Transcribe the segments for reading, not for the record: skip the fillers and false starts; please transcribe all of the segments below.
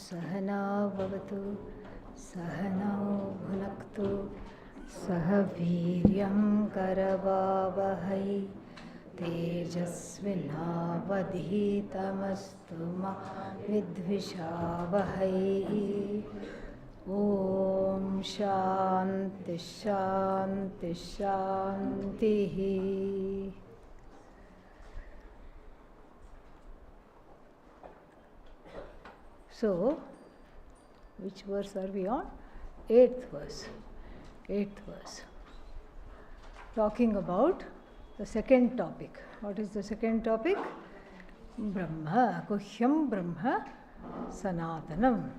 सहना भवतु सहनौ भुनक्तु सह वीर्यं करवावहै तेजस्विनावधीतमस्तु मा विद्विषावहै। ॐ शान्ति शान्ति शान्तिः। So, which verse are we on? 8th verse. 8th verse. Talking about the second topic. What is the second topic? Brahma. Guhyam Brahma Sanatanam.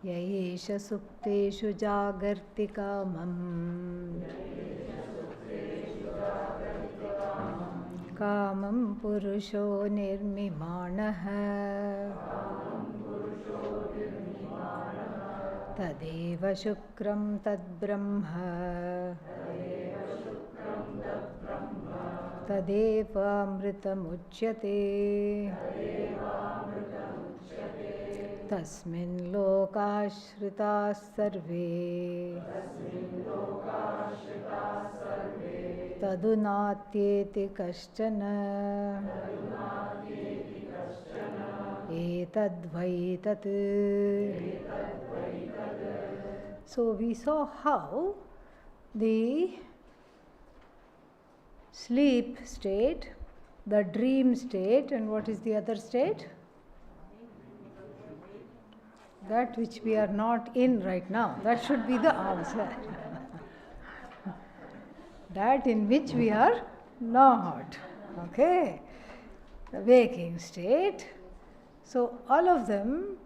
Yaesha sukteshu jagarti kamam. Kamam purusho nirmimanaha. Tadeva shukram tad brahma. Tadeva amritam uchyate. Tasmin lokashritas sarve. Tadunatyeti kaschana. Etadvai tat. So we saw how the sleep state, the dream state, and what is the other state? That which we are not in right now. That should be the answer. That in which we are not. Okay? The waking state. So all of them,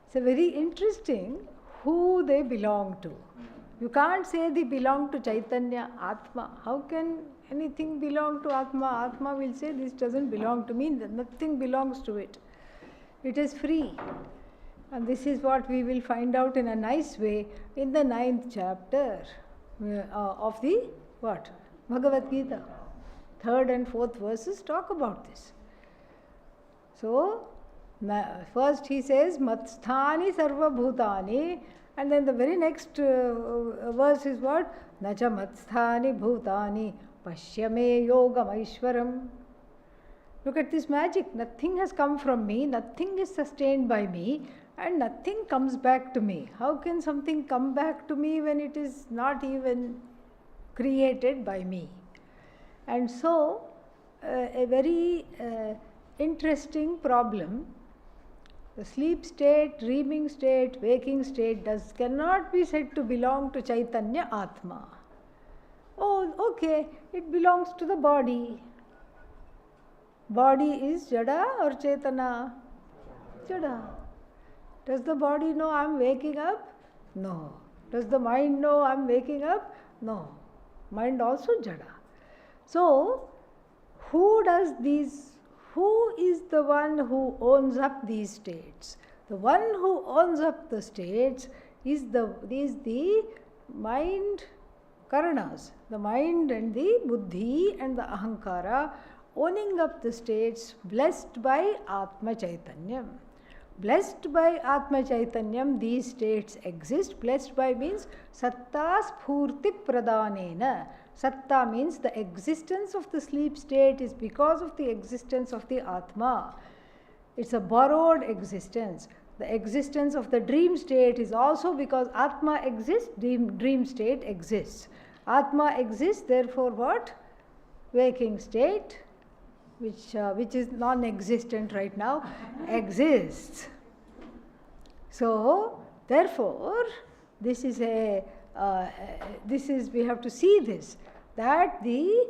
it's a very interesting who they belong to. You can't say they belong to Chaitanya, Atma. How can anything belong to Atma? Atma will say this doesn't belong to me, nothing belongs to it. It is free. And this is what we will find out in a nice way in the 9th chapter of the what? Bhagavad Gita. 3rd and 4th verses talk about this. So, first he says, Matsthani sarva bhutani, and then the very next verse is what? Nacha matsthani bhutani pashyame yogam aishwaram. Look at this magic. Nothing has come from me, nothing is sustained by me, and nothing comes back to me. How can something come back to me when it is not even created by me? And so, a very interesting problem. The sleep state, dreaming state, waking state cannot be said to belong to Chaitanya Atma. Oh, okay, it belongs to the body. Body is Jada or Chaitana? Jada. Does the body know I am waking up? No. Does the mind know I am waking up? No. Mind also Jada. So, who does these? Who is the one who owns up these states? The one who owns up the states is the mind karanas, the mind and the buddhi and the ahankara owning up the states blessed by Atma Chaitanyam. Blessed by Atma Chaitanyam, these states exist. Blessed by means Satta Spurti Pradhanena. Satta means the existence of the sleep state is because of the existence of the Atma. It's a borrowed existence. The existence of the dream state is also because Atma exists, dream state exists. Atma exists, therefore what? Waking state, which is non-existent right now, exists. So, therefore, we have to see this, that the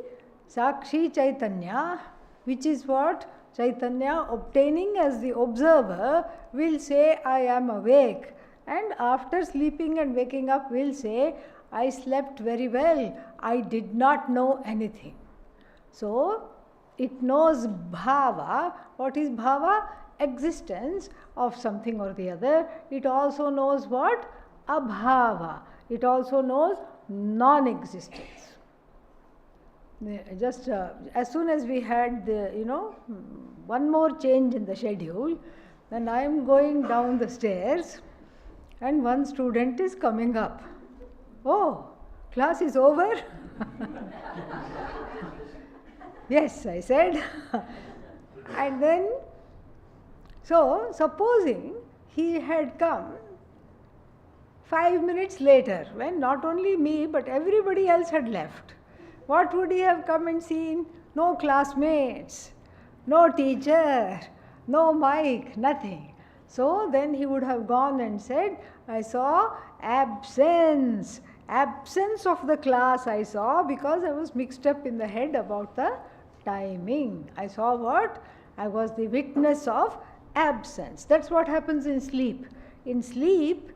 Sakshi Chaitanya, which is what? Chaitanya obtaining as the observer, will say, I am awake. And after sleeping and waking up, will say, I slept very well. I did not know anything. So, it knows bhava. What is bhava? Existence of something or the other. It also knows what? Abhava. It also knows non-existence. Just as soon as we had the, one more change in the schedule, Then I am going down the stairs and one student is coming up. Oh, class is over? Yes, I said. And then, so supposing he had come 5 minutes later, when not only me but everybody else had left, what would he have come and seen? No classmates, no teacher, no mic, nothing. So then he would have gone and said, I saw absence. Absence of the class I saw because I was mixed up in the head about the timing. I saw what? I was the witness of absence. That's what happens in sleep. In sleep,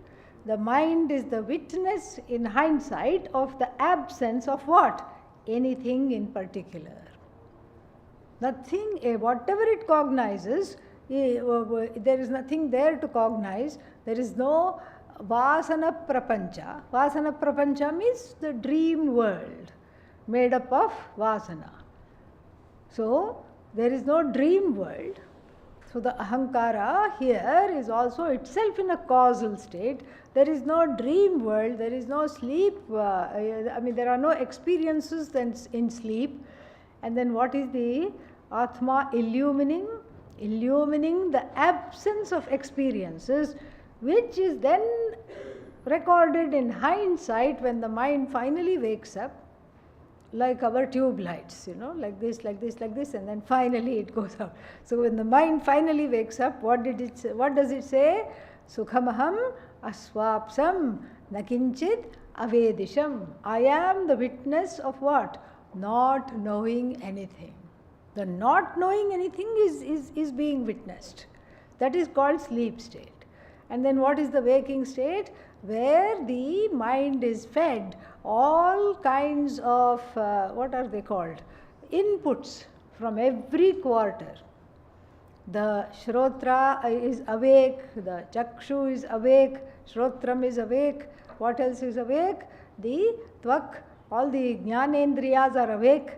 the mind is the witness in hindsight of the absence of what? Anything in particular. Nothing, whatever it cognizes, there is nothing there to cognize. There is no Vasana Prapancha. Vasana Prapancha means the dream world made up of Vasana. So, there is no dream world. So, the Ahankara here is also itself in a causal state. There is no dream world, there is no sleep, there are no experiences in sleep. And then what is the Atma illumining? Illumining the absence of experiences, which is then recorded in hindsight when the mind finally wakes up, like our tube lights, like this, and then finally it goes out. So when the mind finally wakes up, what does it say? Sukhamaham aswapsam nakinchit avedisham. I am the witness of what? Not knowing anything. The not knowing anything is being witnessed. That is called sleep state. And then what is the waking state? Where the mind is fed all kinds of, what are they called? Inputs from every quarter. The Shrotra is awake, the Chakshu is awake, Shrotram is awake. What else is awake? The Tvak, all the Jnanendriyas are awake,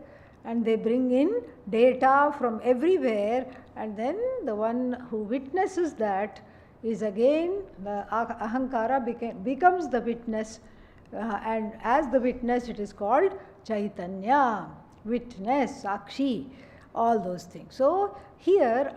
and they bring in data from everywhere, and then the one who witnesses that is again, the Ahankara becomes the witness, and as the witness it is called Chaitanya, witness, Sakshi, all those things. So here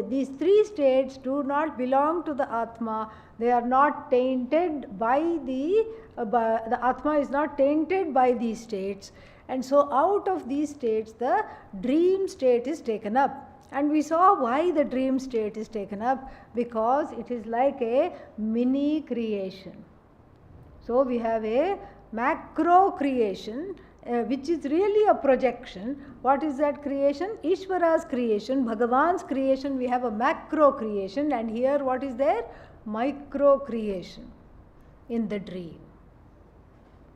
these three states do not belong to the Atma. They are not tainted by the Atma is not tainted by these states. And so out of these states, the dream state is taken up. And we saw why the dream state is taken up, because it is like a mini creation. So we have a macro creation, which is really a projection. What is that creation? Ishvara's creation, Bhagavan's creation. We have a macro creation, and here what is there? Micro creation in the dream.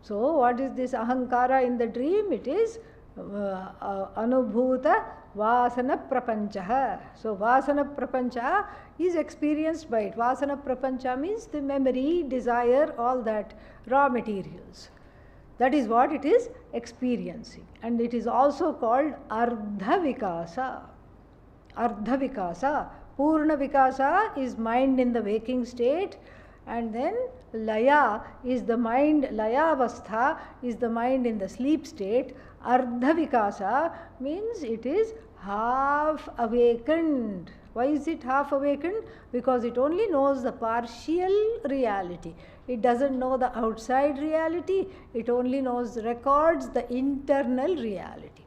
So what is this Ahankara in the dream? It is Anubhuta Vasana Prapancha. So Vasana Prapancha is experienced by it. Vasana Prapancha means the memory, desire, all that, raw materials. That is what it is experiencing. And it is also called Ardha Vikasa. Ardha Vikasa. Purna Vikasa is mind in the waking state, and then Laya is the mind, Laya Avastha is the mind in the sleep state. Ardha Vikasa means it is half awakened. Why is it half awakened? Because it only knows the partial reality. It doesn't know the outside reality. It only records the internal reality.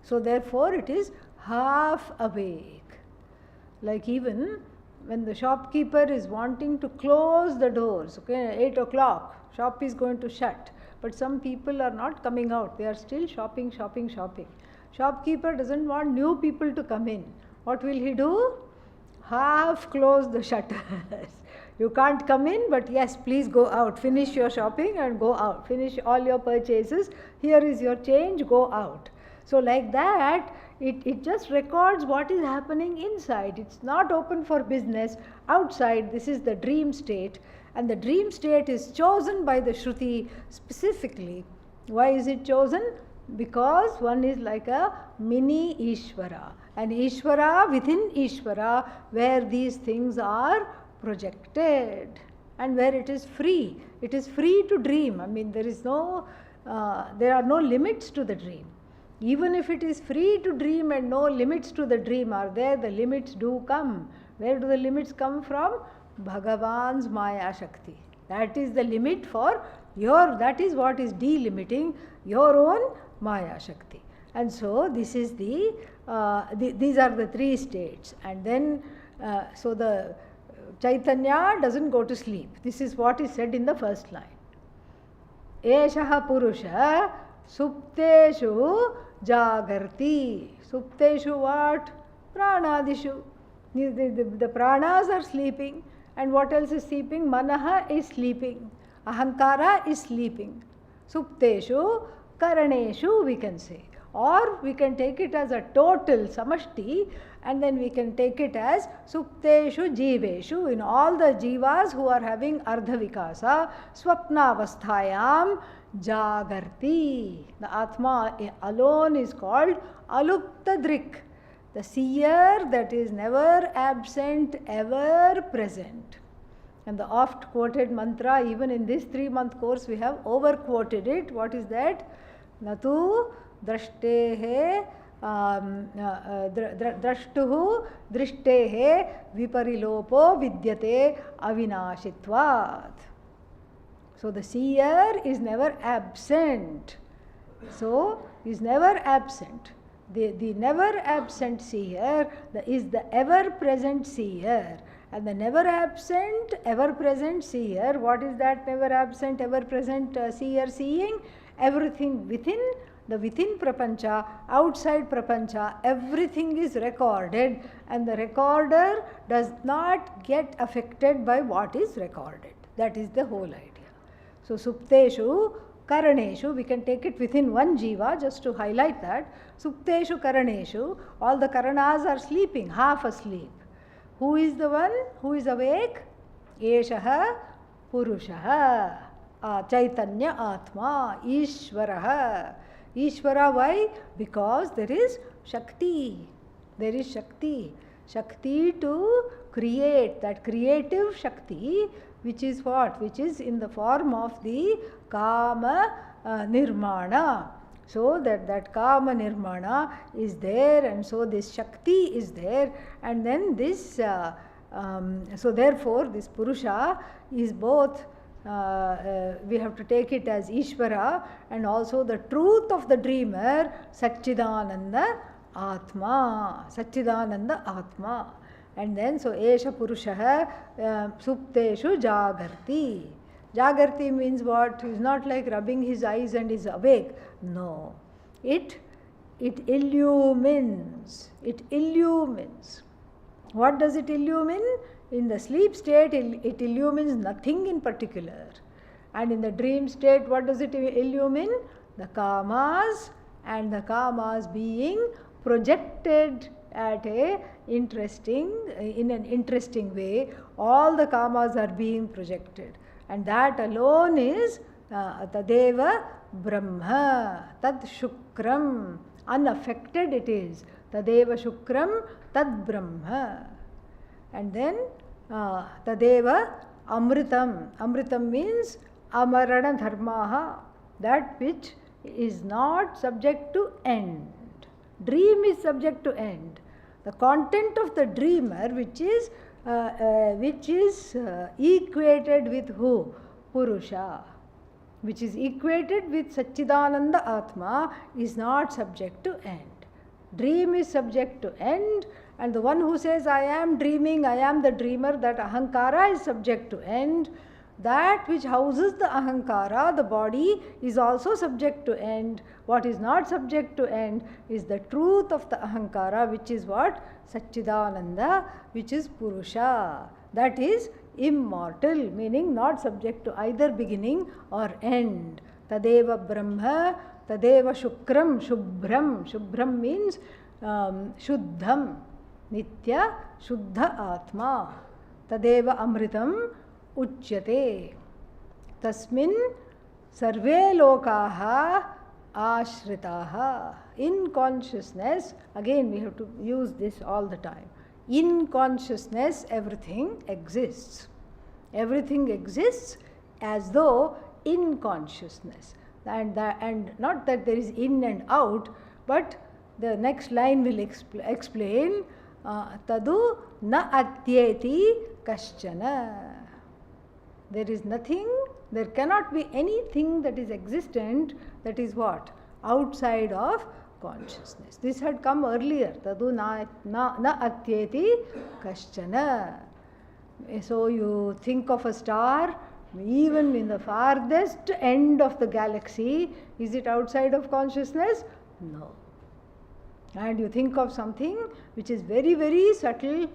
So therefore it is half awake. Like even when the shopkeeper is wanting to close the doors, 8 o'clock, shop is going to shut. But some people are not coming out. They are still shopping. Shopkeeper doesn't want new people to come in. What will he do? Half close the shutters. You can't come in, but yes, please go out. Finish your shopping and go out. Finish all your purchases. Here is your change, go out. So like that, it just records what is happening inside. It's not open for business. Outside, this is the dream state. And the dream state is chosen by the Shruti specifically. Why is it chosen? because one is like a mini Ishvara, an Ishvara within Ishvara, where these things are projected and where it is free. It is free to dream. I mean, there are no limits to the dream. Even if it is free to dream and no limits to the dream are there, the limits do come. Where do the limits come from? Bhagavan's Maya Shakti. That is the limit for that is what is delimiting your own Maya Shakti. And so this is these are the three states. And then, so the Chaitanya doesn't go to sleep. This is what is said in the first line. Eshaha Purusha Supteshu Jagarti. Supteshu what? Pranadishu. The pranas are sleeping. And what else is sleeping? Manaha is sleeping. Ahankara is sleeping. Supteshu Karaneshu, we can say. Or we can take it as a total samashti, and then we can take it as Supteshu Jiveshu, in all the jivas who are having Ardha Vikasa, Swapnavasthayam Jagarti. The Atma alone is called Alupta Drik, the seer that is never absent, ever present. And the oft quoted mantra, even in this 3-month course, we have over quoted it. What is that? Natu drashtehe drashtuhu drishhtehe viparilopo vidyate avinashitvat. So the seer is never absent. So is never absent. The never absent seer is the ever present seer. And the never absent, ever present seer, what is that never absent, ever present seer seeing? Everything within, the within prapancha, outside prapancha, everything is recorded, and the recorder does not get affected by what is recorded. That is the whole idea. So, Supteshu Karaneshu, we can take it within one jiva just to highlight that. Supteshu Karaneshu, all the Karanas are sleeping, half asleep. Who is the one who is awake? Eshaha Purushaha, Chaitanya Atma, Ishvaraha. Ishvara, why? Because there is Shakti. There is Shakti. Shakti to create, that creative Shakti, which is what? Which is in the form of the Kama Nirmana. So that Kama Nirmana is there, and so this Shakti is there, and then this, so therefore this Purusha is both, we have to take it as Ishvara, and also the truth of the dreamer, Satchidananda Atma. Satchidananda Atma. And then, so Esha Purushaha Supteshu Jagarti. Jagarti means what? He is not like rubbing his eyes and is awake. No. It illumines. It illumines. What does it illumine? In the sleep state, it illumines nothing in particular. And in the dream state, what does it illumine? The kamas, and the kamas being projected at in an interesting way. All the kamas are being projected. And that alone is Tadeva Brahma, Tad Shukram. Unaffected it is. Tadeva Shukram, Tad Brahma. And then Tadeva Amritam. Amritam means Amarana Dharmaha, that which is not subject to end. Dream is subject to end. The content of the dreamer, which is equated with who? Purusha. Which is equated with Satchidananda Atma, is not subject to end. Dream is subject to end, and the one who says, I am dreaming, I am the dreamer, that Ahankara is subject to end. That which houses the Ahankara, the body, is also subject to end. What is not subject to end is the truth of the Ahankara, which is what? Satchidananda, which is Purusha. That is immortal, meaning not subject to either beginning or end. Tadeva Brahma, Tadeva Shukram, Shubhram. Shubhram means Shuddham, Nitya Shuddha Atma. Tadeva Amritam Uchyate. Tasmin Sarve Lokaha ashritaha. In consciousness, again we have to use this all the time. In consciousness, everything exists. Everything exists as though in consciousness. And not that there is in and out, but the next line will explain tadu na atyeti kaschana. There is nothing, there cannot be anything that is existent that is what? Outside of consciousness. This had come earlier. Tadu na atyeti kaschana. So you think of a star, even in the farthest end of the galaxy, is it outside of consciousness? No. And you think of something which is very, very subtle,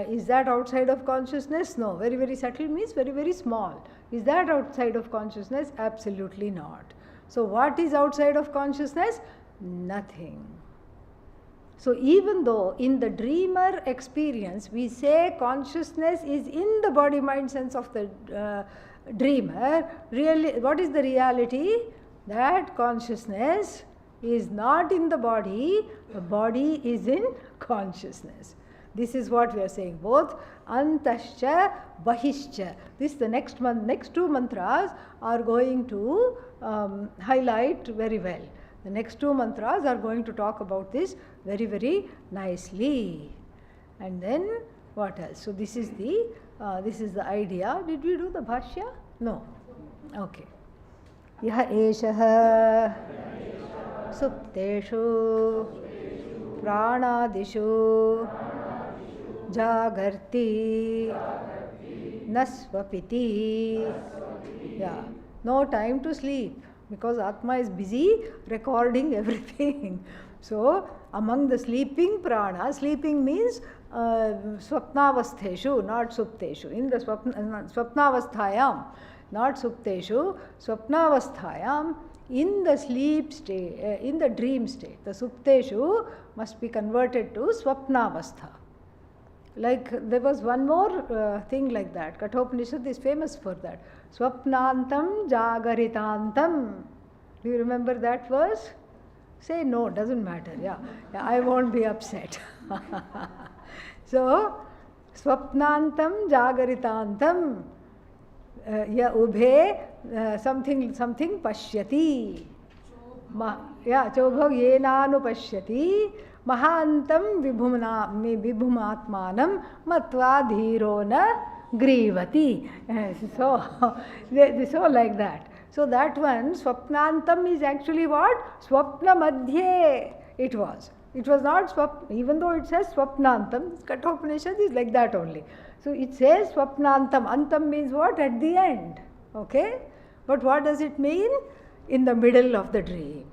is that outside of consciousness? No. Very, very subtle means very, very small. Is that outside of consciousness? Absolutely not. So what is outside of consciousness? Nothing. So even though in the dreamer experience we say consciousness is in the body, mind, sense of the dreamer, really what is the reality? That consciousness is not in the body is in consciousness. This is what we are saying, both antascha, bahishcha. This the next two mantras are going to highlight very well. The next two mantras are going to talk about this very, very nicely. And then what else? So this is the idea. Did we do the Bhashya? No. Okay. Yaha eshaha supteshu pranadishu jagarti nasvapiti. Yeah. No time to sleep, because Atma is busy recording everything. So, among the sleeping prana, sleeping means swapnavastheshu, not supteshu. In the swapnavasthayam, not supteshu, swapnavasthayam, in the sleep state, in the dream state, the supteshu must be converted to swapnavastha. Like there was one more thing like that. Kathopanishad is famous for that. Swapnantam jagaritantam. Do you remember that verse? Say no, doesn't matter. Yeah, I won't be upset. So, swapnantam jagaritantam. Ya ubhe something pashyati. Chobhog yenanu pashyati. Mahantam vibhumatmanam matva dhiro na grivati. So like that. So that one, swapnantam is actually what? Swapna madhye it was. It was not swapna, even though it says swapnantam, Kathopanishad is like that only. So it says swapnantam. Antam means what? At the end. Okay? But what does it mean? In the middle of the dream.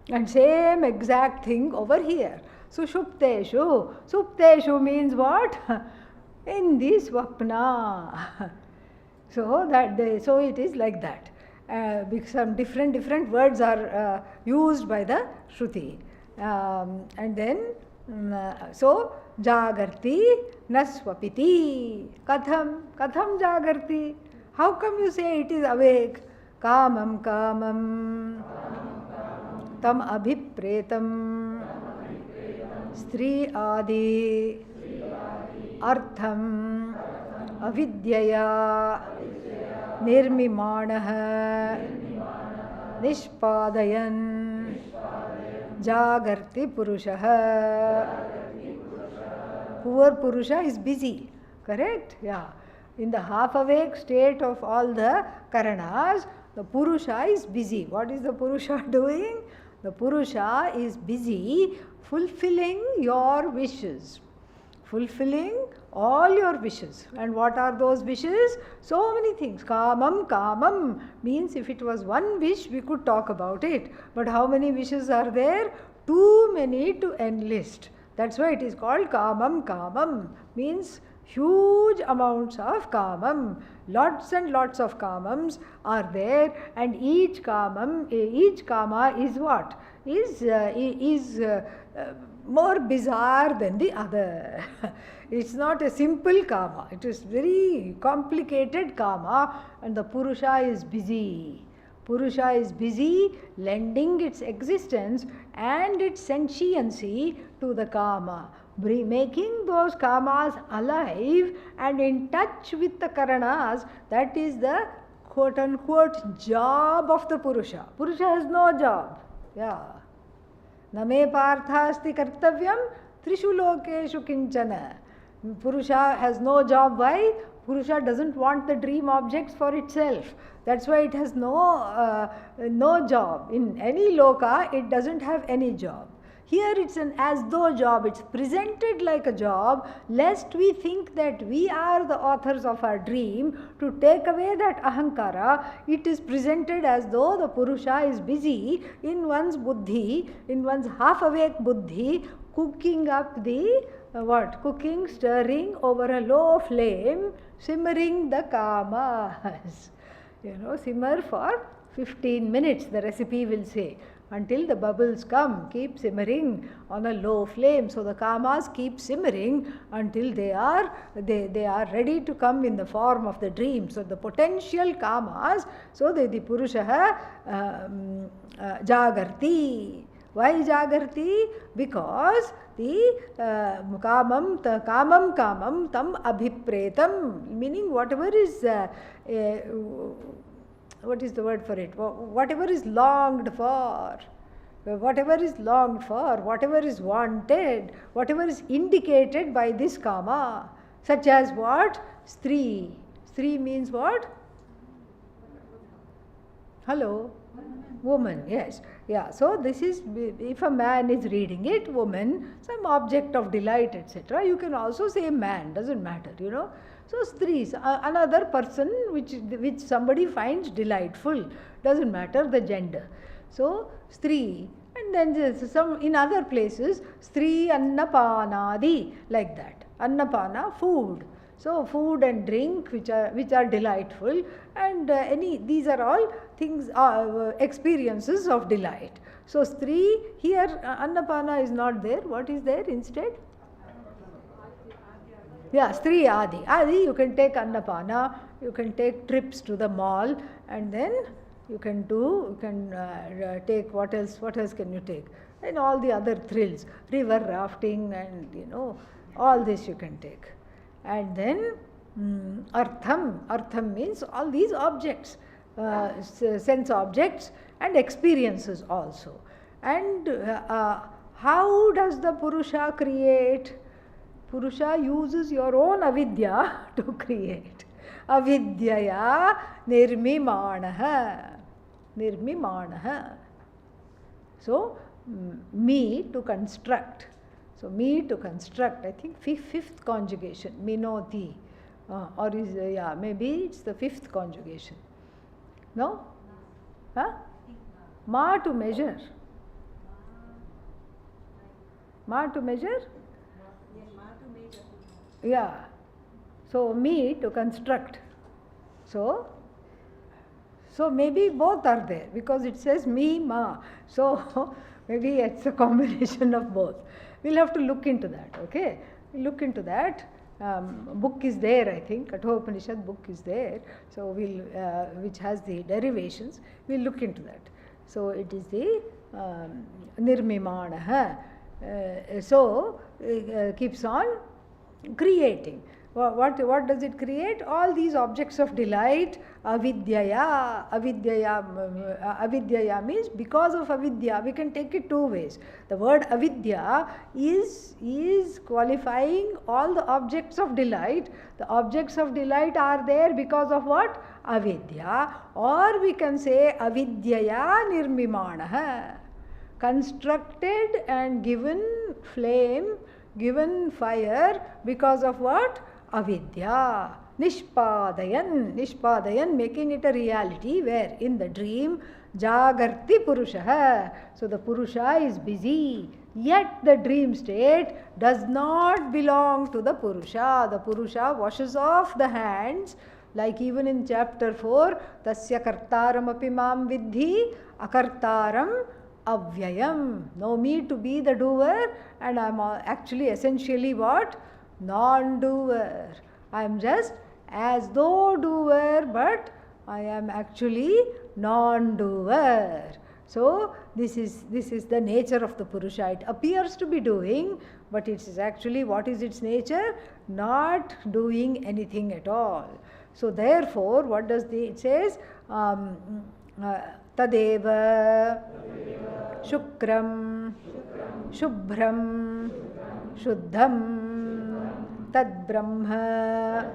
And same exact thing over here. So shupteshu. Supteshu means what? In the swapna. So it is like that. Some different words are used by the Shruti. And then, so jagarti naswapiti. Katham jagarti. How come you say it is awake? Kamam tam abhipretam stri adi artham avidyaya nirmimanaha nishpadayan jagarti purushaha. Poor Purusha is busy, correct? Yeah. In the half awake state of all the Karanas, the Purusha is busy. What is the Purusha doing? The Purusha is busy fulfilling your wishes. Fulfilling all your wishes. And what are those wishes? So many things. Kamam means if it was one wish, we could talk about it. But how many wishes are there? Too many to enlist. That's why it is called kamam. Means huge amounts of kamam. Lots and lots of kamams are there, and each kama is what? Is more bizarre than the other. It's not a simple kama. It is very complicated kama, and the Purusha is busy. Purusha is busy lending its existence and its sentiency to the kama, making those kamas alive and in touch with the karanas. That is the quote unquote job of the Purusha. Purusha has no job. Yeah. Name parthasti kartavyam trishu lokeshu kinchana. Purusha has no job. Why? Purusha doesn't want the dream objects for itself. That's why it has no job. In any loka, it doesn't have any job. Here it's an as though job. It's presented like a job, lest we think that we are the authors of our dream. To take away that ahankara, it is presented as though the Purusha is busy in one's buddhi, in one's half-awake buddhi, cooking up the cooking, stirring over a low flame, simmering the kamas. Simmer for 15 minutes, the recipe will say, until the bubbles come. Keep simmering on a low flame. So the kamas keep simmering until they are ready to come in the form of the dream. So the potential kamas, so the Purusha jagarti. Why jagarti? Because the kamam tam abhipretam, meaning whatever is what is the word for it? Whatever is longed for, whatever is wanted, whatever is indicated by this kama, such as what? Stri. Stri means what? Hello? Woman, yes. Yeah, so this is, if a man is reading it, woman, some object of delight, etc. You can also say man, doesn't matter, So stris, another person which somebody finds delightful, doesn't matter the gender. So stri, and then some in other places, stri annapanadi, like that. Annapana, food. So food and drink which are delightful, and these are all things, experiences of delight. So stri, here annapana is not there. What is there instead? Yeah, stri adi. Adi, you can take annapana, you can take trips to the mall, and then you can take what else can you take? And all the other thrills, river rafting, and all this you can take. And then artham means all these objects, sense objects and experiences also. And how does the Purusha create? Purusha uses your own avidya to create. Avidyaya nirmimanaha. So, me to construct. So, me to construct, I think fifth conjugation, minoti. Or is, maybe it's the fifth conjugation. No? Huh? Ma to measure. Ma to measure? Yeah. So, me to construct. So maybe both are there because it says me, ma. So, maybe it's a combination of both. We'll have to look into that, okay? We'll look into that. Book is there, I think. Kathopanishad book is there. So, which has the derivations. We'll look into that. So, it is the nirmimanaha. Keeps on creating. What does it create? All these objects of delight, avidyaya. Avidyaya means because of avidya. We can take it two ways. The word avidya is qualifying all the objects of delight. The objects of delight are there because of what? Avidya. Or we can say avidyaya nirmimanaha. Constructed and given flame, given fire because of what? Avidya. Nishpadayan, making it a reality where in the dream, jagarti purusha. So the Purusha is busy, yet the dream state does not belong to the Purusha. The Purusha washes off the hands, like even in chapter 4, tasya kartaram api mam vidhi akartaram avyayam. No me to be the doer, and I am actually essentially what? Non-doer. I am just as though doer, but I am actually non-doer. So this is the nature of the Purusha. It appears to be doing, but it is actually, what is its nature? Not doing anything at all. So therefore, what does it says? Tadeva Shukram Shubhram Shuddham Tad Brahma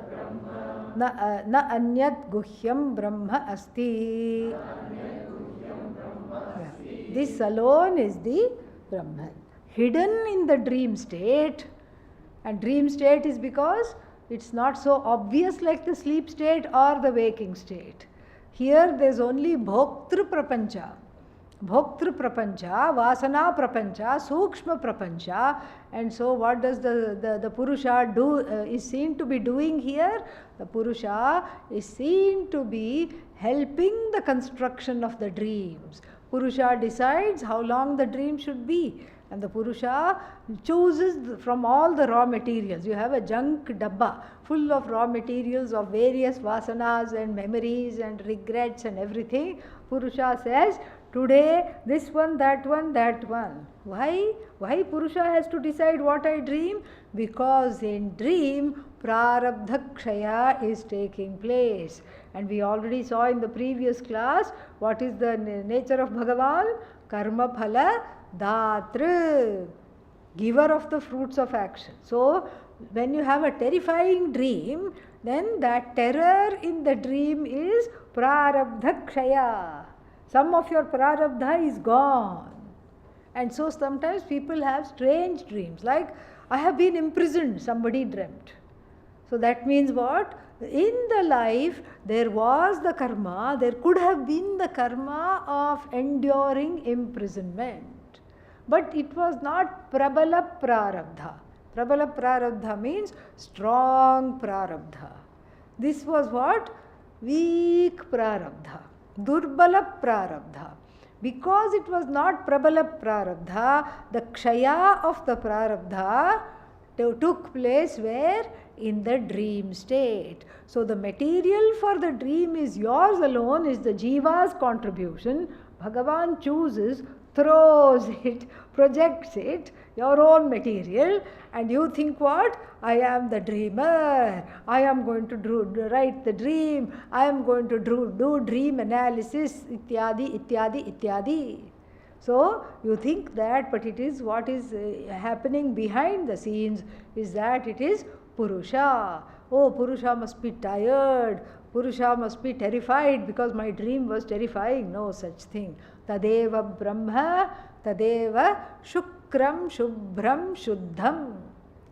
Na Anyat Guhyam Brahma Asti. This alone is the Brahman. Hidden in the dream state. And dream state is because it's not so obvious like the sleep state or the waking state. Here there is only Bhoktru Prapancha. Bhoktru Prapancha, Vasana Prapancha, Sukshma Prapancha. And so what does the Purusha do, is seen to be doing here? The Purusha is seen to be helping the construction of the dreams. Purusha decides how long the dream should be. And the Purusha chooses from all the raw materials. You have a junk dabba full of raw materials of various vasanas and memories and regrets and everything. Purusha says, today this one, that one, that one. Why? Why Purusha has to decide what I dream? Because in dream, prarabdha kshaya is taking place. And we already saw in the previous class, what is the nature of Bhagavan? Karma phala Datra, giver of the fruits of action. So, when you have a terrifying dream, then that terror in the dream is prarabdha kshaya. Some of your prarabdha is gone. And so sometimes people have strange dreams, like I have been imprisoned, somebody dreamt. So that means what? In the life, there was the karma, there could have been the karma of enduring imprisonment. But it was not prabala prarabdha. Prabala prarabdha means strong prarabdha. This was what? Weak prarabdha. Durbala prarabdha. Because it was not prabala prarabdha, the kshaya of the prarabdha took place where? In the dream state. So the material for the dream is yours alone, is the jiva's contribution. Bhagavan chooses, throws it, projects it, your own material, and you think what? I am the dreamer, I am going to write the dream, I am going to do dream analysis, ityadi, ityadi, ityadi. So you think that, but it is what is happening behind the scenes is that it is Purusha. Oh, Purusha must be tired, Purusha must be terrified because my dream was terrifying. No such thing. Tadeva Brahma, Tadeva Shukram Shubhram Shuddham.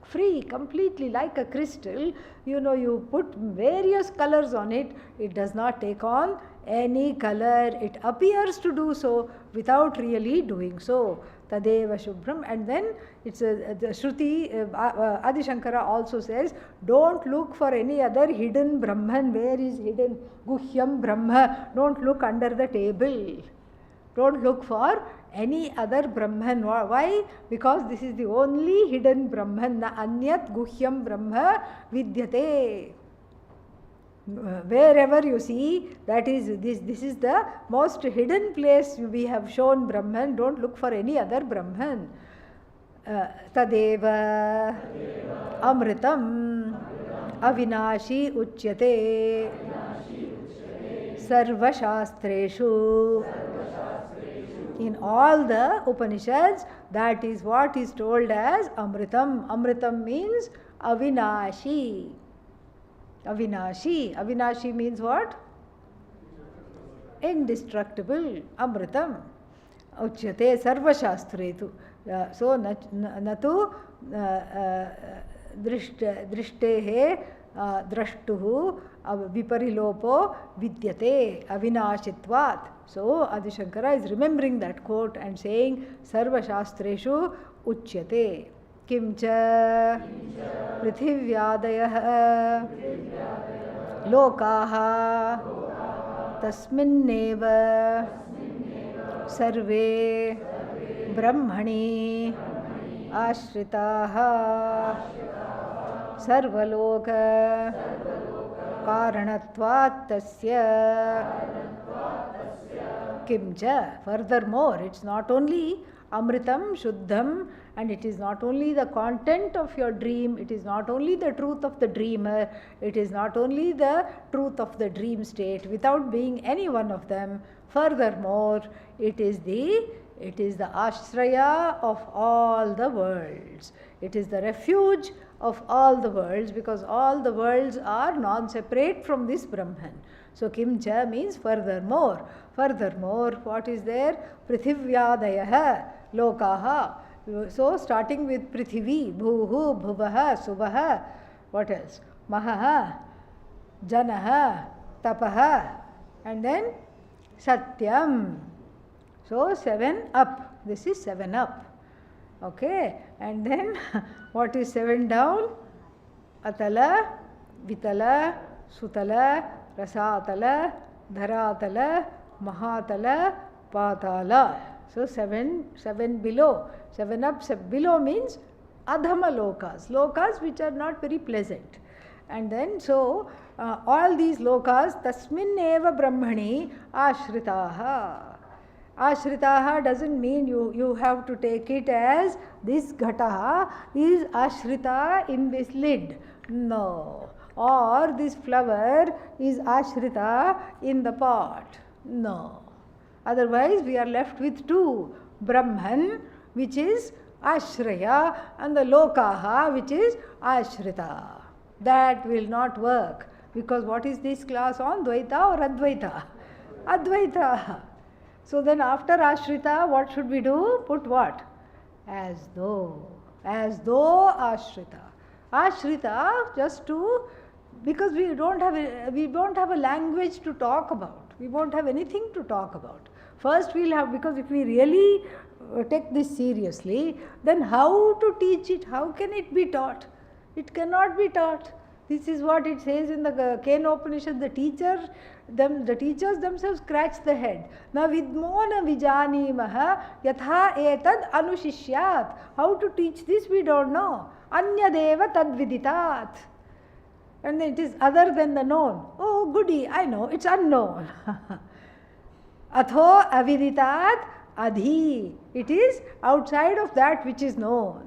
Free, completely like a crystal. You know, you put various colors on it, it does not take on any color. It appears to do so without really doing so. Tadeva Shubhram. And then it's the Shruti, Adi Shankara also says, don't look for any other hidden Brahman. Where is hidden Guhyam Brahma? Don't look under the table. Don't look for any other Brahman. Why? Because this is the only hidden Brahman. Na anyat Guhyam Brahma vidyate. Wherever you see, that is this is the most hidden place we have shown Brahman. Don't look for any other Brahman. Tadeva Amritam Avinashi Uchyate Sarva Shastreshu. In all the Upanishads, that is what is told as Amritam. Amritam means Avinashi. Avinashi. Avinashi means what? Indestructible. Amritam. Uchyate sarva shastretu. So, natu drishte drashtuhu viparilopo vidyate avinashitvat. So, Adi Shankara is remembering that quote and saying sarva shastreshu uchyate. Kimcha prithivyadayah lokaha tasminneva sarve brahmani ashritaha sarvaloka Karanatvat tasya kimcha. Furthermore, it's not only Amritam, Shuddham, and it is not only the content of your dream, it is not only the truth of the dreamer, it is not only the truth of the dream state without being any one of them. Furthermore, it is the ashraya of all the worlds. It is the refuge of all the worlds, because all the worlds are non-separate from this Brahman. So kimcha means furthermore. Furthermore, what is there? Prithivyaadayaha lokaha. So starting with Prithivi, Bhuhu, Bhuvaha, Suvaha, what else? Mahaha, Janaha, Tapaha, and then Satyam. So 7 up. This is 7 up. Okay. And then what is 7 down? Atala, Vitala, Sutala, Rasatala, Dharatala, Mahatala, Patala. So 7 below. 7 up, below means Adhama lokas. Lokas which are not very pleasant. And then so all these lokas tasmin eva brahmani ashritaha. Ashritaha doesn't mean you have to take it as this ghataha is ashrita in this lid. No. Or this flower is ashrita in the pot. No. Otherwise we are left with 2. Brahman, which is ashraya, and the lokaha, which is ashrita. That will not work, because what is this class on? Dvaita or Advaita? Advaita. So then after ashrita, what should we do? Put what? As though. As though ashrita. Ashrita, just to, because we don't have a language to talk about. We won't have anything to talk about. First we'll have, because if we really take this seriously, then how to teach it? How can it be taught? It cannot be taught. This is what it says in the Kathopanishad. The teachers themselves scratch the head. Na vidmo na vijanimaha yatha etad anushishyat. How to teach this we don't know. Anyadeva tad viditat. And it is other than the known. Oh goody, I know, it's unknown. Atho aviditat adhi. It is outside of that which is known.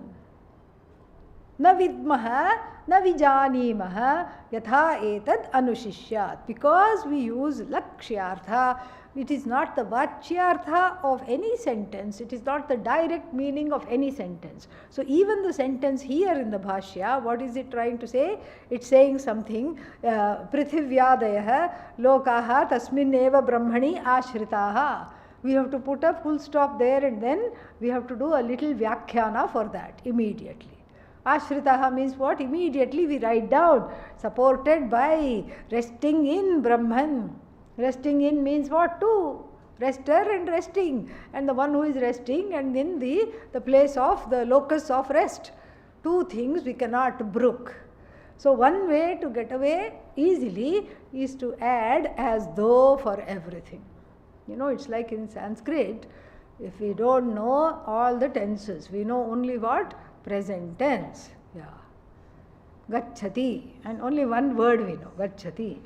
Na vidmaha, na vijanimaha, yatha etad anushishyat. Because we use lakshyartha, it is not the vachyartha of any sentence, it is not the direct meaning of any sentence. So even the sentence here in the Bhashya, what is it trying to say? It's saying something, Prithivyaadayaha lokaha tasmin eva brahmani ashritaha. We have to put a full stop there, and then we have to do a little vyakhyana for that immediately. Ashritaha means what? Immediately we write down, supported by resting in Brahman. Resting in means what? 2. Rester and resting. And the one who is resting, and in the place of the locus of rest. 2 things we cannot brook. So one way to get away easily is to add as though for everything. You know, it's like in Sanskrit, if we don't know all the tenses, we know only what? Present tense. Yeah. Gacchati. And only one word we know, gacchati.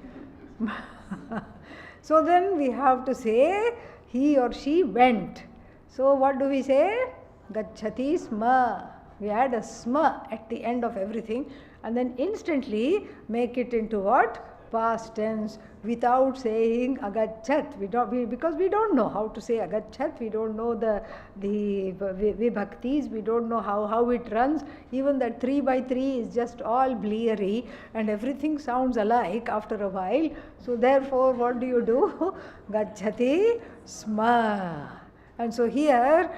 So then we have to say he or she went. So what do we say? Gacchati sma. We add a sma at the end of everything, and then instantly make it into what? Past tense, without saying agachat. Because we don't know how to say agachat, we don't know the vibhaktis, we don't know how it runs. Even that 3 by 3 is just all bleary, and everything sounds alike after a while. So therefore, what do? Gacchati sma. And so here,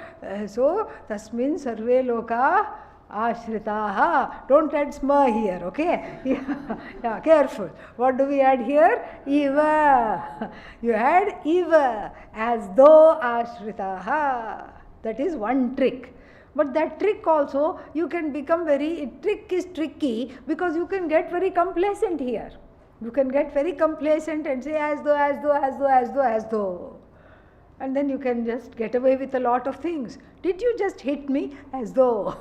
so tasmin sarve loka ashritaha. Don't add sma here, okay? Yeah, careful. What do we add here? Eva. You add eva, as though ashritaha. That is one trick. But that trick also, you can become trick is tricky, because you can get very complacent here. You can get very complacent and say as though. And then you can just get away with a lot of things. Did you just hit me? As though.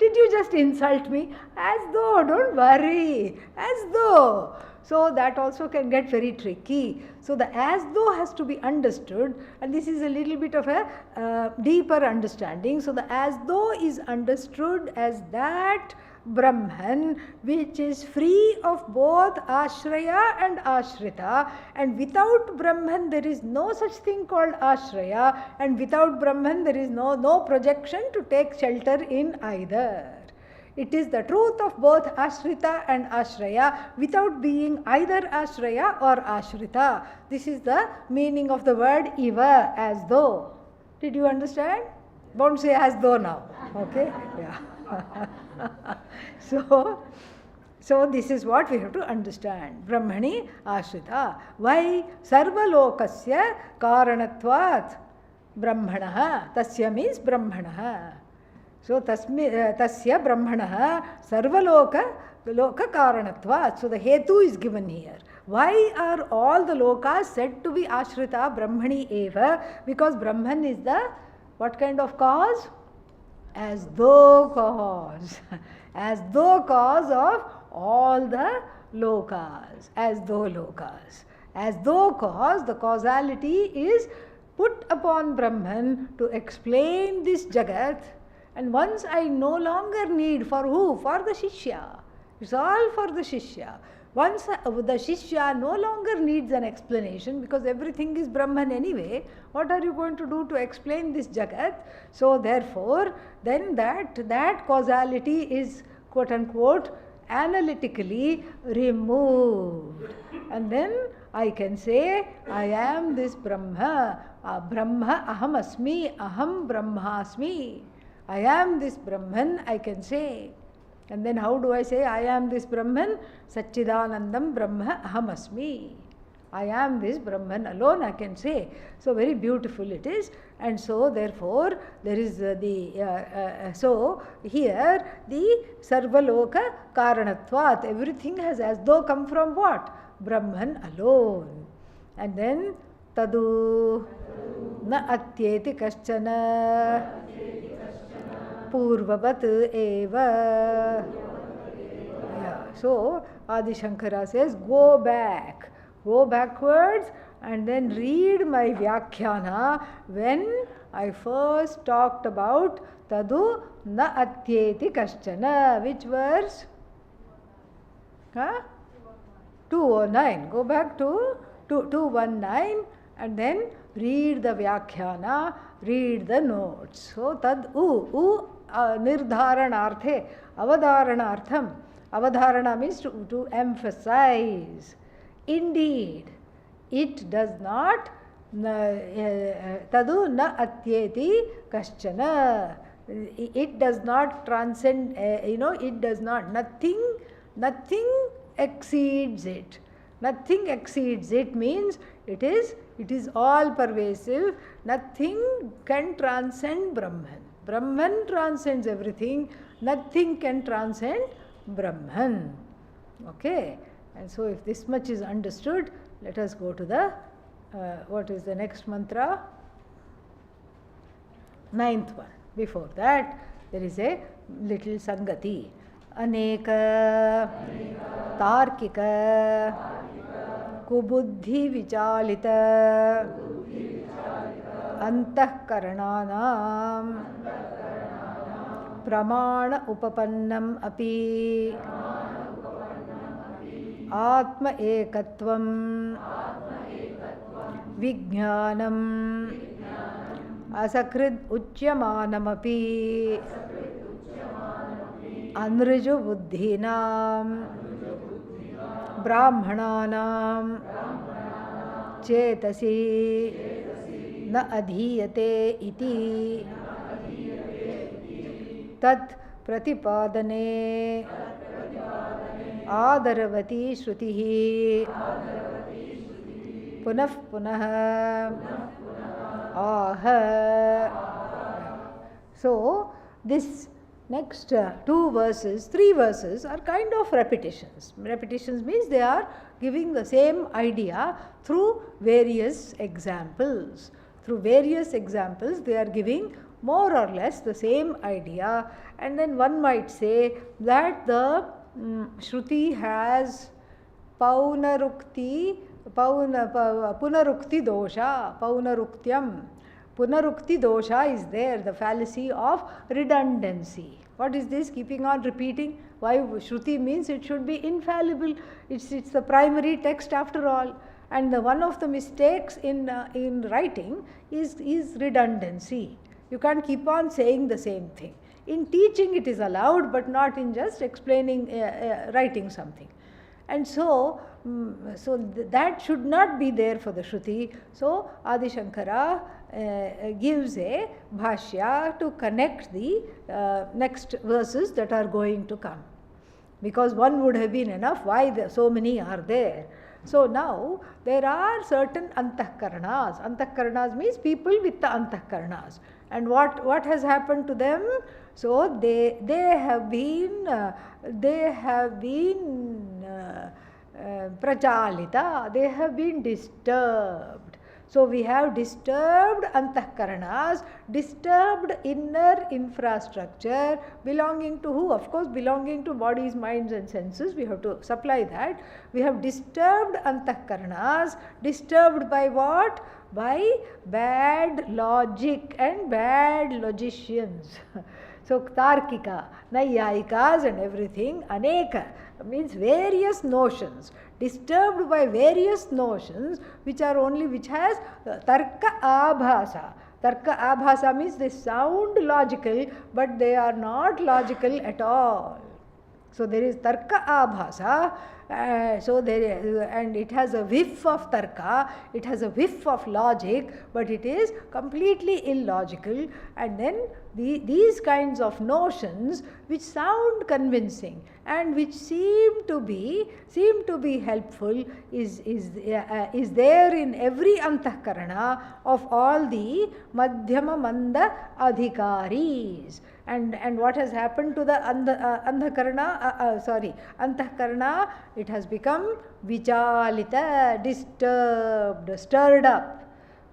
Did you just insult me? As though, don't worry, as though. So that also can get very tricky. So the as though has to be understood, and this is a little bit of a deeper understanding. So the as though is understood as that Brahman which is free of both ashraya and ashrita, and without Brahman there is no such thing called ashraya, and without Brahman there is no projection to take shelter in either. It is the truth of both ashrita and ashraya without being either ashraya or ashrita. This is the meaning of the word iva, as though. Did you understand? Don't say as though now. Okay? Yeah. So this is what we have to understand. Brahmani ashrita. Why? Sarvalokasya karanatvat brahmanaha. Tasya means brahmanaha. So tasya brahmanaha sarvaloka karanatvat. So the hetu is given here. Why are all the lokas said to be ashrita brahmani eva? Because Brahman is the what kind of cause? As though cause. As though cause of all the lokas. As though lokas. As though cause, the causality is put upon Brahman to explain this jagat. And once I no longer need, for who? For the Shishya. It's all for the Shishya. Once the Shishya no longer needs an explanation, because everything is Brahman anyway, what are you going to do to explain this Jagat? So therefore, then that causality is quote unquote analytically removed. And then I can say, I am this Brahma. Brahma aham asmi, aham brahmasmi. I am this Brahman, I can say. And then how do I say I am this Brahman? Satchidanandam Brahma ahamasmi. I am this Brahman alone, I can say. So very beautiful it is. And so therefore there is so here the Sarvaloka Karanatvat. Everything has as though come from what? Brahman alone. And then Tadu na atyeti kaschana Purvavat eva. Yeah. So Adi Shankara says, go backwards and then read my Vyakhyana when I first talked about Tadu na atyeti kaschana. Which verse? 209. Go back to 219 and then read the Vyakhyana, read the notes. So tad nirdharanarthe, avadharanartham. Avadharana means to emphasize. Indeed, it does not, tadu na atyeti kaschana. It does not transcend, it does not, nothing exceeds it. Nothing exceeds it means it is all pervasive. Nothing can transcend Brahman. Brahman transcends everything. Nothing can transcend Brahman. Okay. And so if this much is understood, let us go to the, what is the next mantra? 9th one. Before that, there is a little Sangati. Aneka, Tarkika, Kubuddhi Vichalita, Antahkarananam, Pramana Upapannam Api, Atma Ekatvam, Vijnanam, Asakrid Uchyamanamapi, Anriju Buddhinam, Brahmananam, Chetasi, Na Adhiyate iti, Tat Pratipadane, Adaravati Shrutihi, Punah Punah, Aha. So, this next three verses are kind of repetitions. Repetitions means they are giving the same idea through various examples. Through various examples, they are giving more or less the same idea. And then one might say that the Shruti has punarukti dosha, punaruktyam. Punarukti dosha is there, the fallacy of redundancy. What is this? Keeping on repeating. Why Shruti means it should be infallible. It's the primary text after all. And one of the mistakes in writing is redundancy. You can't keep on saying the same thing. In teaching it is allowed, but not in just explaining, writing something. And so that should not be there for the Shruti. So Adi Shankara gives a Bhashya to connect the next verses that are going to come. Because one would have been enough, why so many are there? So now there are certain antahkaranas. Antahkaranas means people with the antahkaranas. And what has happened to them? So they have been prachalita, they have been disturbed. So we have disturbed antahkaranas, disturbed inner infrastructure belonging to who? Of course belonging to bodies, minds and senses. We have to supply that. We have disturbed antahkaranas. Disturbed by what? By bad logic and bad logicians. So Tarkika, Nayayikas and everything, Aneka means various notions, disturbed by various notions which has Tarka Abhasa. Tarka Abhasa means they sound logical, but they are not logical at all. So there is Tarka Abhasa, and it has a whiff of Tarka, it has a whiff of logic, but it is completely illogical. And then these kinds of notions which sound convincing and which seem to be helpful is there in every antahkarana of all the Madhyama Manda Adhikaris. And what has happened to the antahkarana? It has become vichalita, disturbed, stirred up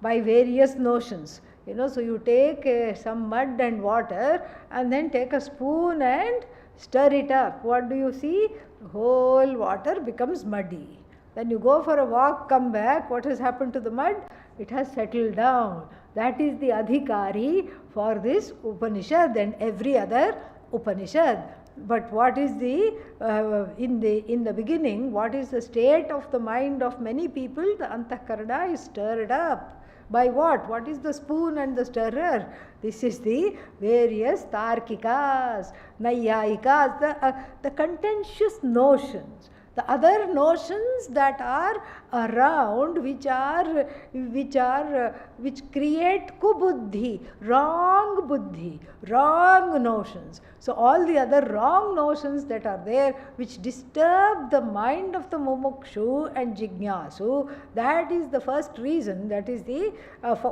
by various notions. So you take some mud and water and then take a spoon and stir it up. What do you see? The whole water becomes muddy. Then you go for a walk, come back. What has happened to the mud? It has settled down. That is the adhikari for this Upanishad and every other Upanishad. But what is in the beginning, what is the state of the mind of many people? The antahkarana is stirred up. By what? What is the spoon and the stirrer? This is the various Tarkikas, Nayayikas, the contentious notions. The other notions that are around which create kubuddhi, wrong notions. So all the other wrong notions that are there which disturb the mind of the mumukshu and jignasu, that is the first reason, that is the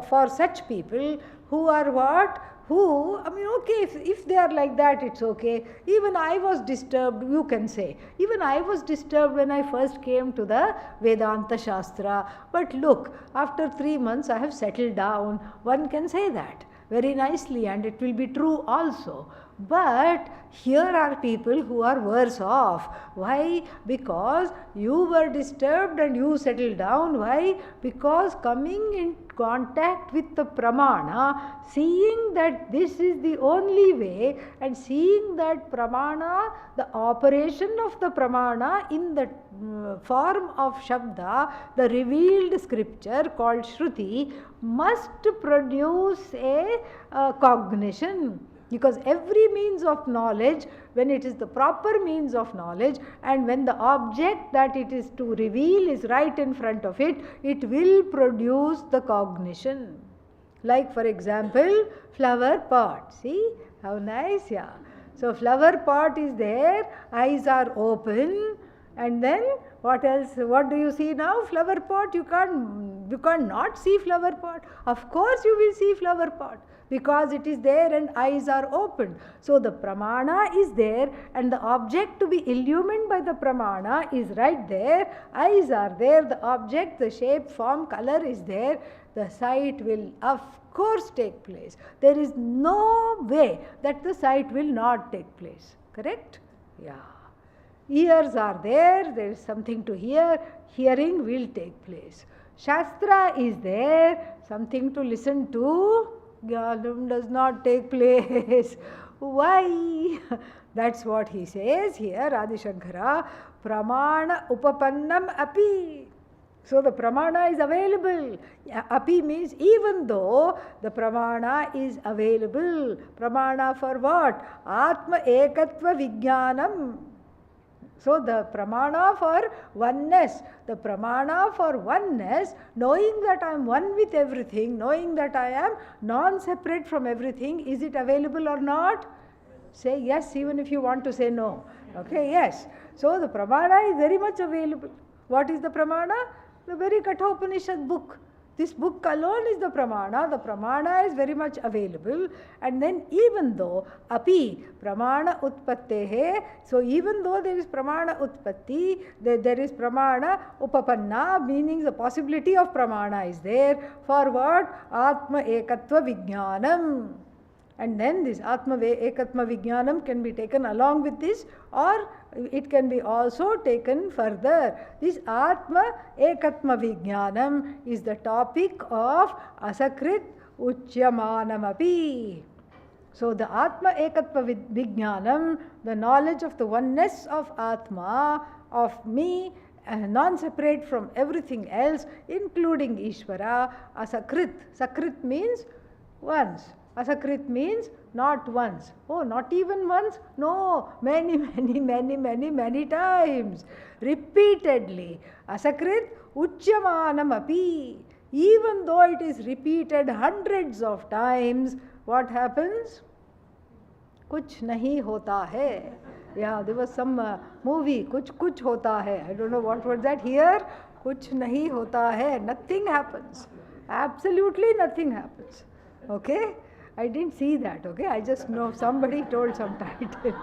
for such people who are what? If they are like that, it's okay. Even I was disturbed, you can say. Even I was disturbed when I first came to the Vedanta Shastra. But look, after 3 months I have settled down. One can say that very nicely, and it will be true also. But here are people who are worse off. Why? Because you were disturbed and you settled down. Why? Because coming in contact with the pramana, seeing that this is the only way, and seeing that pramana, the operation of the pramana in the form of Shabda, the revealed scripture called Shruti, must produce a cognition. Because every means of knowledge, when it is the proper means of knowledge, and when the object that it is to reveal is right in front of it, it will produce the cognition. Like for example, flower pot. See how nice? Yeah. So flower pot is there, eyes are open, and then what else? What do you see now? Flower pot. You can't not see flower pot. Of course you will see flower pot, because it is there and eyes are opened. So the pramana is there and the object to be illumined by the pramana is right there. Eyes are there, the object, the shape, form, color is there. the sight will of course take place. There is no way that the sight will not take place. Correct? Yeah. Ears are there, there is something to hear, hearing will take place. Shastra is there, something to listen to, Jnanam does not take place. Why? That's what he says here, Adi Shankara, Pramana Upapannam Api. So the pramana is available. Api means even though the pramana is available. Pramana for what? Atma ekatva vijnanam. So the pramana for oneness, knowing that I am one with everything, knowing that I am non-separate from everything, is it available or not? Say yes, even if you want to say no. Okay, yes. So the pramana is very much available. What is the pramana? The very Kathopanishad book. This book alone is the pramana. The pramana is very much available. And then even though api pramana utpattehe, so even though there is pramana utpatti, there is pramana upapanna, meaning the possibility of pramana is there. For what? Atma ekatva vijnanam. And then this Atma Ekatma Vijnanam can be taken along with this, or it can be also taken further. This Atma Ekatma Vijnanam is the topic of Asakrit Uchyamanamapi. So the Atma Ekatma Vijnanam, the knowledge of the oneness of Atma, of me, non-separate from everything else, including Ishvara, Asakrit. Sakrit means once. Asakrit means not once. Oh, not even once? No, many times. Repeatedly. Asakrit Uchyamanam api. Even though it is repeated hundreds of times, what happens? Kuch nahi hota hai. Yeah, there was some movie, Kuch hota hai. I don't know what was that here. Kuch nahi hota hai. Nothing happens. Absolutely nothing happens. Okay? I didn't see that, okay? I just know somebody told some title.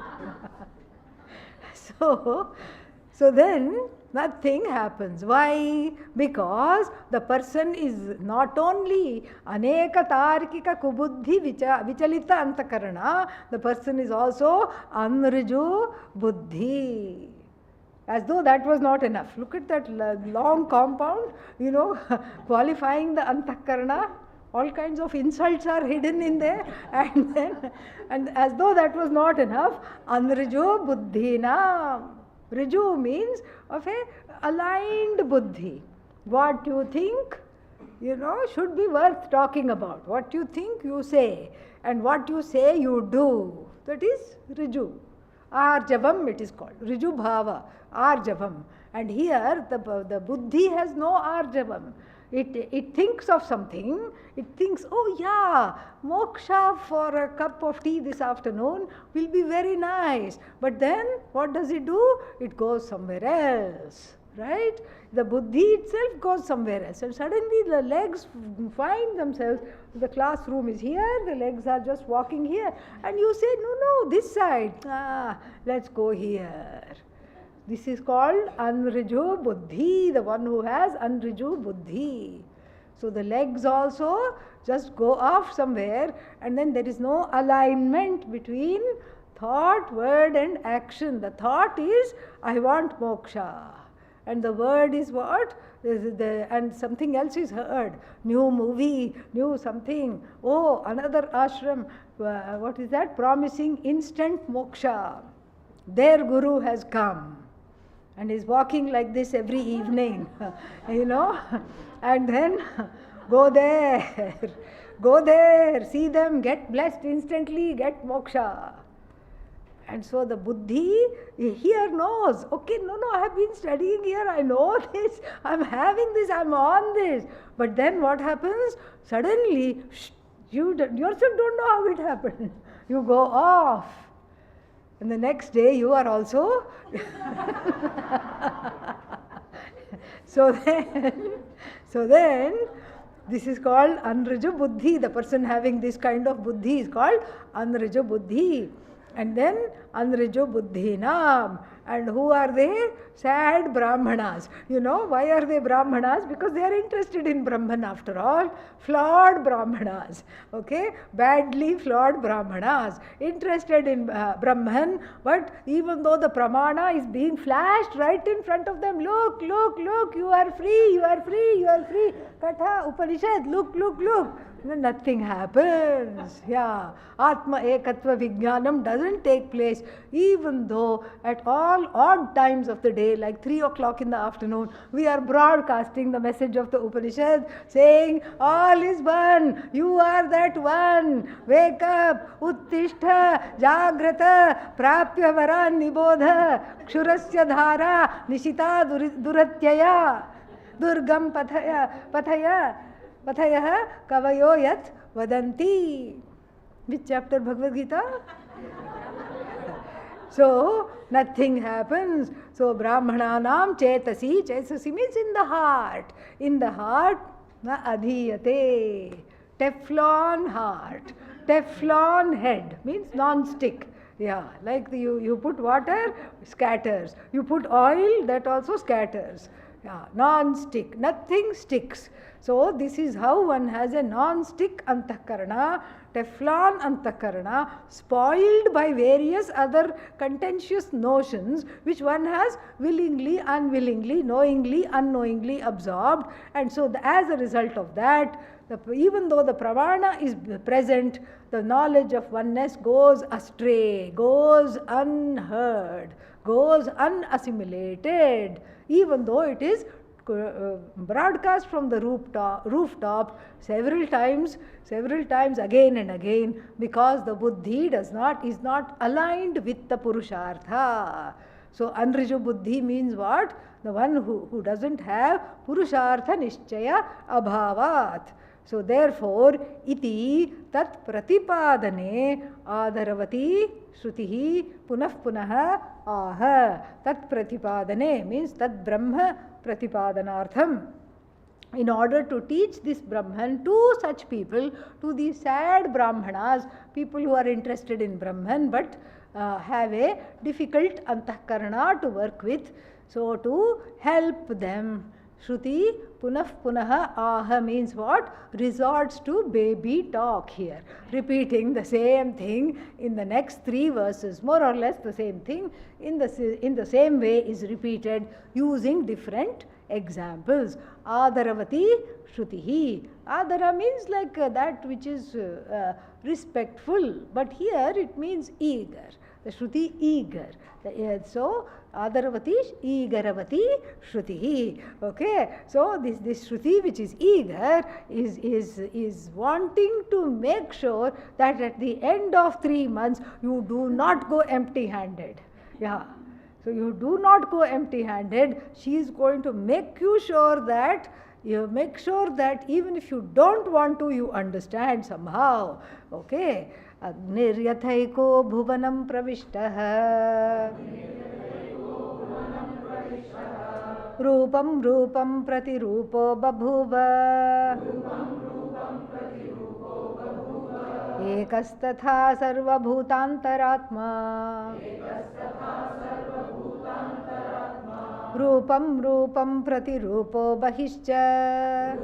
So then nothing happens. Why? Because the person is not only aneka tarkika kubuddhi vichalita antakarana, the person is also anriju buddhi. As though that was not enough. Look at that long compound, qualifying the antakarana. All kinds of insults are hidden in there, and as though that was not enough, anriju buddhina. Riju means of a aligned buddhi. What you think, should be worth talking about. What you think, you say, and what you say, you do. That is riju. Arjavam it is called. Riju bhava, arjavam. And here the buddhi has no arjavam. It thinks of something, it thinks, oh yeah, moksha for a cup of tea this afternoon will be very nice. But then, what does it do? It goes somewhere else, right? The buddhi itself goes somewhere else. And suddenly the legs find themselves, the classroom is here, the legs are just walking here. And you say, no, this side. Let's go here. This is called Anriju Buddhi, the one who has Anriju Buddhi. So the legs also just go off somewhere, and then there is no alignment between thought, word and action. The thought is, I want moksha. And the word is what? And something else is heard. New movie, new something. Oh, another ashram. What is that? Promising instant moksha. Their guru has come. And is walking like this every evening, and then go there, see them, get blessed instantly, get moksha. And so the buddhi here knows, okay, no, I have been studying here, I know this, I'm having this, I'm on this. But then what happens? Suddenly, you yourself don't know how it happened. You go off. And the next day you are also. So then, this is called Anriju Buddhi. The person having this kind of buddhi is called Anriju Buddhi. And then Anrijo Buddhinam. And who are they? Sad Brahmanas. You know, why are they Brahmanas? Because they are interested in Brahman after all. Flawed Brahmanas. Okay? Badly flawed Brahmanas. Interested in Brahman, but even though the Pramana is being flashed right in front of them, look, look, look, you are free, you are free, you are free. Katha, Upanishad, look, look, look. Nothing happens. Yeah. Atma Ekatva Vijnanam doesn't take place, even though at all odd times of the day, like 3 o'clock in the afternoon, we are broadcasting the message of the Upanishad saying, all is one, you are that one, wake up, uttishta, jagrata, prapya varan nibodha, kshurasya dhara, nishita duratyaya, durgam pathaya, Pathayah kavayo yat vadanti. Which chapter Bhagavad Gita? So, nothing happens. So, Brahmananam chetasi. Chetasi means in the heart. In the heart, na adhiyate. Teflon heart. Teflon head means non-stick. Yeah, like you put water, scatters. You put oil, that also scatters. Yeah, non-stick. Nothing sticks. So, this is how one has a non-stick antakarana, Teflon antakarana, spoiled by various other contentious notions which one has willingly, unwillingly, knowingly, unknowingly absorbed. And so, as a result of that, even though the pramana is present, the knowledge of oneness goes astray, goes unheard, goes unassimilated, even though it is broadcast from the rooftop several times again and again, because the buddhi is not aligned with the purushartha. So anriju buddhi means what? The one who doesn't have purushartha nishchaya abhavat. So therefore, iti tat pratipadane adharavati shrutihi punah punah aha. Tat pratipadane means tat brahma pratipadanartham. In order to teach this Brahman to such people, to these sad Brahmanas, people who are interested in Brahman but have a difficult antahkarana to work with, so to help them. Shruti punah punah aha means what? Resorts to baby talk here. Repeating the same thing in the next 3 verses. More or less the same thing in the same way is repeated using different examples. Adaravati Shrutihi. Adara means like that which is respectful, but here it means eager. The Shruti eager. So Adaravati Eagaravati Shrutihi. Okay. So this Shruti which is eager is wanting to make sure that at the end of 3 months you do not go empty handed. Yeah. So you do not go empty handed. She is going to make you sure that even if you don't want to, you understand somehow. Okay. Agniryathayko bhuvanam pravishtaha Rupam rupam pratirupo babhuva Ekastatha sarvabhutantaratma Rupam rupam pratirupo bahischa.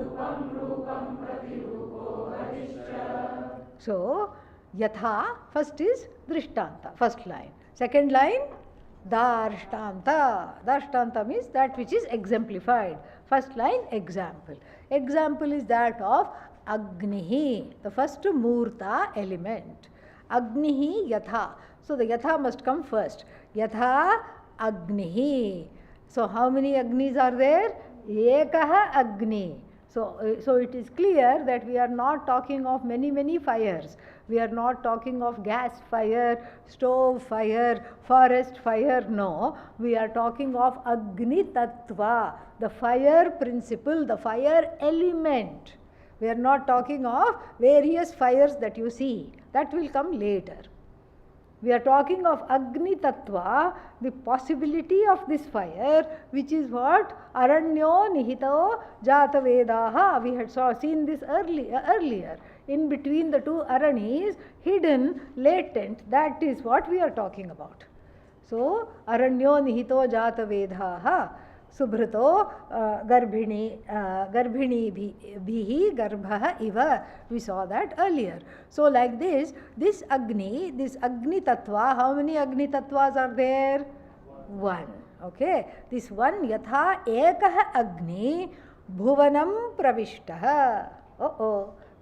So, yatha, first is drishtanta, first line. Second line, darshtanta. Darshtanta means that which is exemplified. First line, example. Example is that of Agnihi, the first Murta element. Agnihi yatha. So, the yatha must come first. Yatha Agnihi. So, how many Agnis are there? Ekaha Agni. So it is clear that we are not talking of many fires. We are not talking of gas fire, stove fire, forest fire. No, we are talking of Agni Tattva, the fire principle, the fire element. We are not talking of various fires that you see. That will come later. We are talking of Agni Tattva, the possibility of this fire, which is what? Aranyo Nihito Jata Vedaha. We had seen this earlier. in between the two aranis, hidden, latent, that is what we are talking about. So, aranyo nihito jata vedhaha subhrito garbhini bhihi garbha iva. We saw that earlier. So, like this Agni Tattva, how many Agni Tattvas are there? One. Okay. This one, yatha ekah Agni bhuvanam pravishtaha.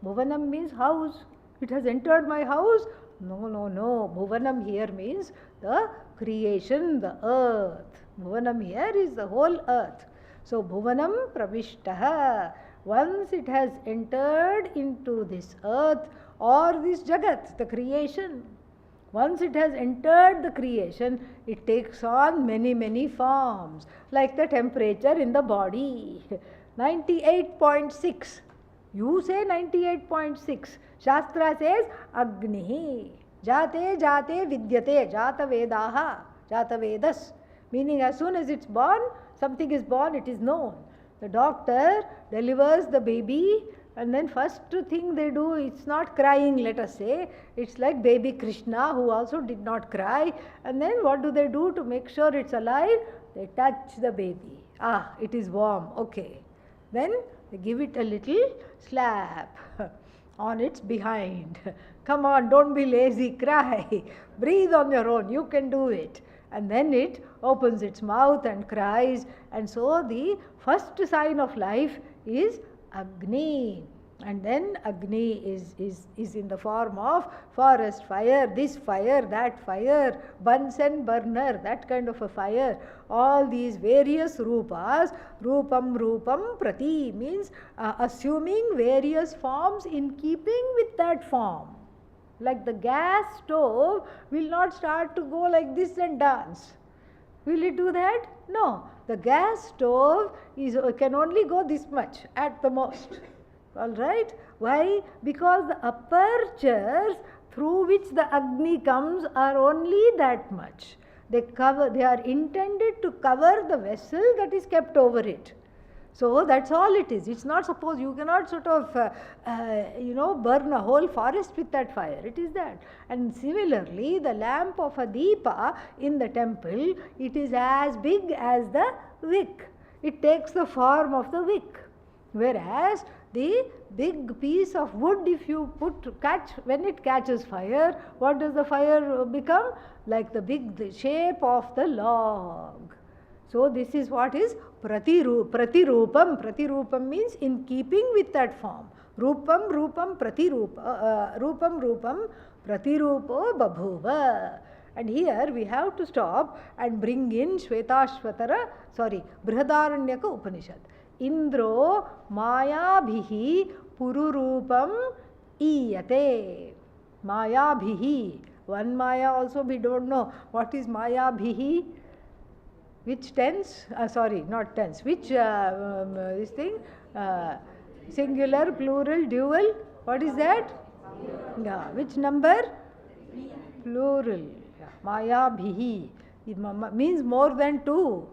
Bhuvanam means house. It has entered my house. No. Bhuvanam here means the creation, the earth. Bhuvanam here is the whole earth. So, Bhuvanam pravishtaha. Once it has entered into this earth or this Jagat, the creation, once it has entered the creation, it takes on many forms, like the temperature in the body. 98.6. You say 98.6. Shastra says Agni. Jate vidyate. Jata vedaha. Jata vedas. Meaning as soon as it's born, something is born, it is known. The doctor delivers the baby, and then first thing they do, it's not crying, let us say. It's like baby Krishna, who also did not cry. And then what do they do to make sure it's alive? They touch the baby. It is warm. Okay. Then they give it a little slap on its behind. Come on, don't be lazy, cry. Breathe on your own, you can do it. And then it opens its mouth and cries. And so the first sign of life is Agni. And then Agni is in the form of forest fire, this fire, that fire, Bunsen burner, that kind of a fire. All these various rupas, rupam prati means assuming various forms in keeping with that form. Like the gas stove will not start to go like this and dance. Will it do that? No. The gas stove can only go this much at the most. Alright? Why? Because the apertures through which the Agni comes are only that much. They are intended to cover the vessel that is kept over it. So that's all it is. It's not suppose you cannot sort of burn a whole forest with that fire. It is that. And similarly, the lamp of a deepa in the temple, it is as big as the wick. It takes the form of the wick. Whereas the big piece of wood, if you when it catches fire, what does the fire become? Like the shape of the log. So this is what is pratirupam. Pratirupam means in keeping with that form. Rupam pratirupo babhuva. And here we have to stop and bring in Brihadaranyaka Upanishad. Indro maya bhihi pururupam iyate. Maya bhihi. One maya also we don't know. What is maya bhihi? Which tense? Not tense. Which this thing? Singular, plural, dual. What is that? Yeah. Which number? Plural. Yeah. Maya bhihi. It means more than two.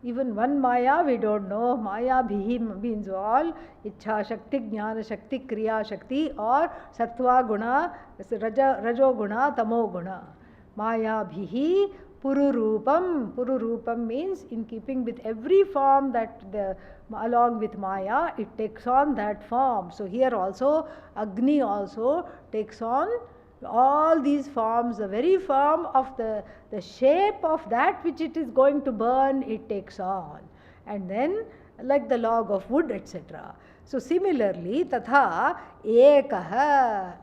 Even one maya we don't know. Maya bhihi means all. Ichha shakti, jnana shakti, kriya shakti, or sattva guna, rajo guna, tamo guna. Maya bhihi pururupam. Pururupam means in keeping with every form that along with Maya, it takes on that form. So here also, Agni also takes on all these forms, the very form of the shape of that which it is going to burn, it takes on. And then like the log of wood, etc. So similarly, tatha ekaha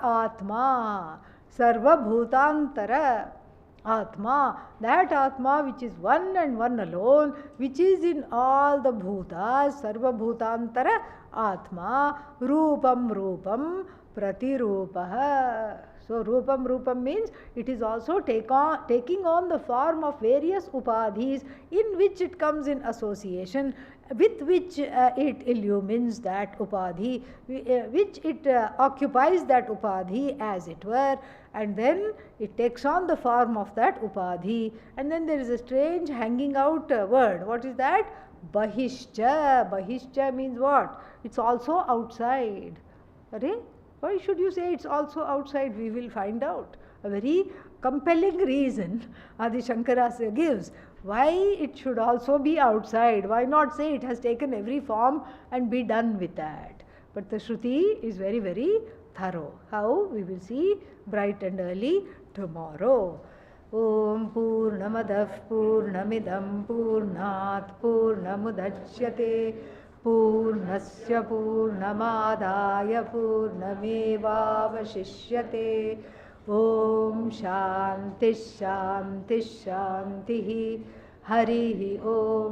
atma sarva bhutantara. Atma, that Atma which is one and one alone, which is in all the bhutas, sarva bhutantara Atma, rupam pratirupaha. So rupam means it is also taking on the form of various upadhis in which it comes in association, with which it illumines that upadhi, which it occupies that upadhi as it were, and then it takes on the form of that upadhi. And then there is a strange hanging out word. What is that? Bahishcha. Bahishcha means what? It's also outside. Okay? Why should you say it's also outside? We will find out. A very compelling reason Adi Shankara gives why it should also be outside. Why not say it has taken every form and be done with that? But the Shruti is very, very thorough. How? We will see bright and early tomorrow. Om Purnamadav Purnamidam Purnat Purnamudachyate Purnasya Purnamadaya Purnamevavashishyate. Om Shanti Shanti Shanti Harihi Om.